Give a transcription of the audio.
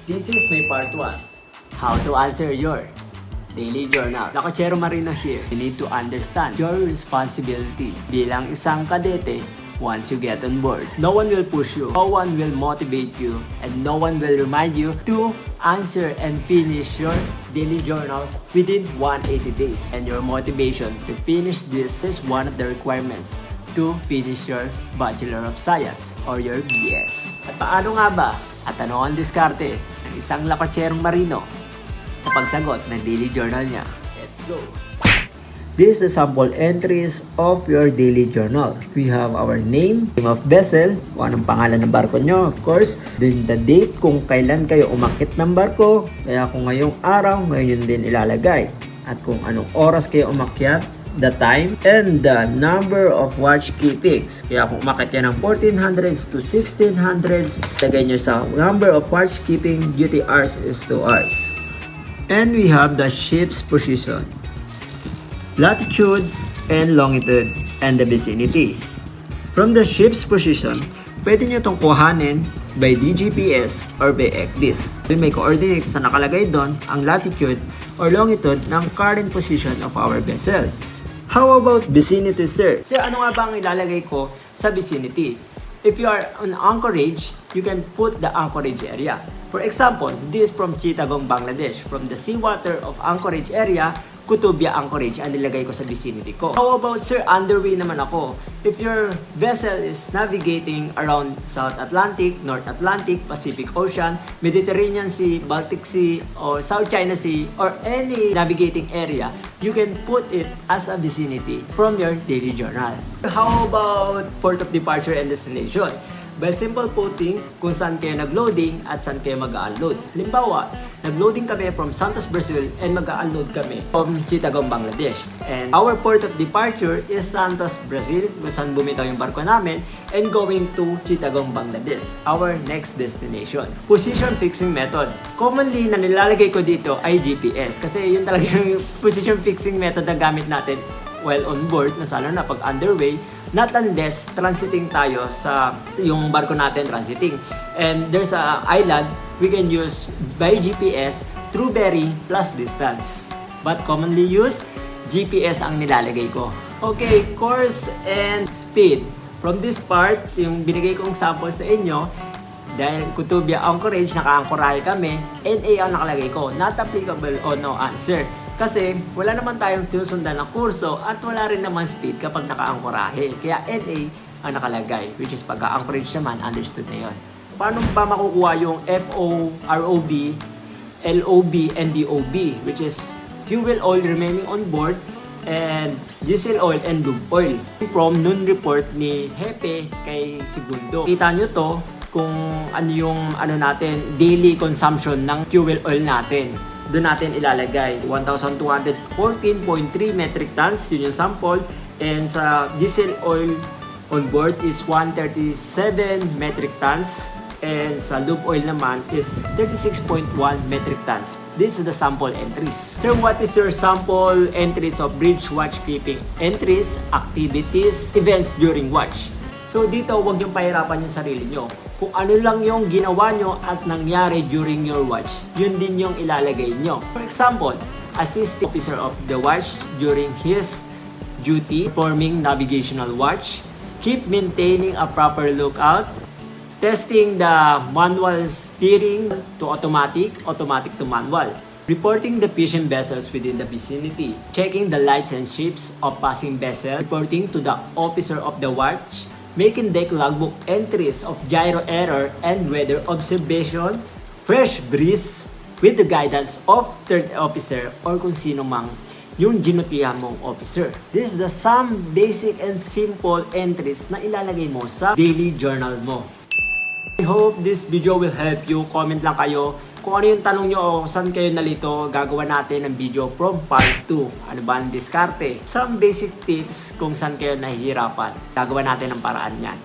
This is my part 1. How to answer your daily journal. Lakotsero Marino here. You need to understand your responsibility bilang isang kadete once you get on board. No one will push you, no one will motivate you, and no one will remind you to answer and finish your daily journal within 180 days. And your motivation to finish this is one of the requirements to finish your Bachelor of Science or your BS. At paano nga ba? At ano ang diskarte ng isang lakotserong marino sa pagsagot ng daily journal niya? Let's go! This is the sample entries of your daily journal. We have our name of vessel, kung anong pangalan ng barko nyo, of course. Then the date, kung kailan kayo umakyat ng barko. Kaya kung ngayong araw, ngayon din ilalagay. At kung anong oras kayo umakyat, the time, and the number of watch keepings. Kaya kung umakyat kayo ng 1400s to 1600s, lagay nyo sa number of watch keeping duty hours is 2 hours. And we have the ship's position, latitude and longitude, and the vicinity. From the ship's position, pwede nyo itong kuhanin by DGPS or by ECDIS. May coordinates na nakalagay doon ang latitude or longitude ng current position of our vessel. How about vicinity, sir? Sir, ano nga ba ang ilalagay ko sa vicinity? If you are on anchorage, you can put the anchorage area. For example, this from Chittagong, Bangladesh. From the seawater of anchorage area, Kutubia Anchorage ang nilagay ko sa vicinity ko. How about, sir, underway naman ako? If your vessel is navigating around South Atlantic, North Atlantic, Pacific Ocean, Mediterranean Sea, Baltic Sea, or South China Sea, or any navigating area, you can put it as a vicinity from your daily journal. How about port of departure and destination? By simple putting kung saan kayo nag-loading at saan kayo mag-unload. Halimbawa, nag-loading kami from Santos, Brazil and mag-unload kami from Chittagong, Bangladesh. And our port of departure is Santos, Brazil, kung saan bumitaw yung barko namin, and going to Chittagong, Bangladesh, our next destination. Position fixing method. Commonly na nilalagay ko dito ay GPS kasi yun talaga yung position fixing method na gamit natin while on board, lalo na pag underway, not unless transiting tayo sa yung barko natin transiting. And there's a island, we can use by GPS through bearing plus distance. But commonly used, GPS ang nilalagay ko. Okay, course and speed. From this part, yung binigay kong sample sa inyo, dahil Kutubia Anchorage, naka-anchorahe kami, NA ang nakalagay ko. Not applicable o no answer. Kasi wala naman tayong sinusundan ng kurso at wala rin naman speed kapag naka-anchorahe. Kaya NA ang nakalagay, which is pagka-anchorage naman, understood na yun. Paano ba makukuha yung FO, ROB, LOB, and DOB, which is fuel oil remaining on board and diesel oil and lube oil. From noon report ni Hepe kay Segundo. Kita nyo to kung ano yung natin, daily consumption ng fuel oil natin. Doon natin ilalagay 1,214.3 metric tons, yun yung sample. And sa diesel oil on board is 137 metric tons. And sa lube oil naman is 36.1 metric tons. This is the sample entries. Sir, what is your sample entries of bridge watch keeping? Entries, activities, events during watch. So dito, huwag niyong pahirapan yung sarili nyo. Kung ano lang yung ginawa nyo at nangyari during your watch, yun din yung ilalagay nyo. For example, assist the officer of the watch during his duty, performing navigational watch, keep maintaining a proper lookout, testing the manual steering to automatic, automatic to manual, reporting the fishing vessels within the vicinity, checking the lights and ships of passing vessel, reporting to the officer of the watch, making deck logbook entries of gyro error and weather observation, fresh breeze with the guidance of third officer or kung sino mang yung ginutihan mong officer. This is the some basic and simple entries na ilalagay mo sa daily journal mo. I hope this video will help you. Comment lang kayo kung ano yung tanong nyo o saan kayo nalito. Gagawa natin ng video from part 2. Ano ba ang diskarte? Some basic tips kung saan kayo nahihirapan. Gagawa natin ng paraan yan.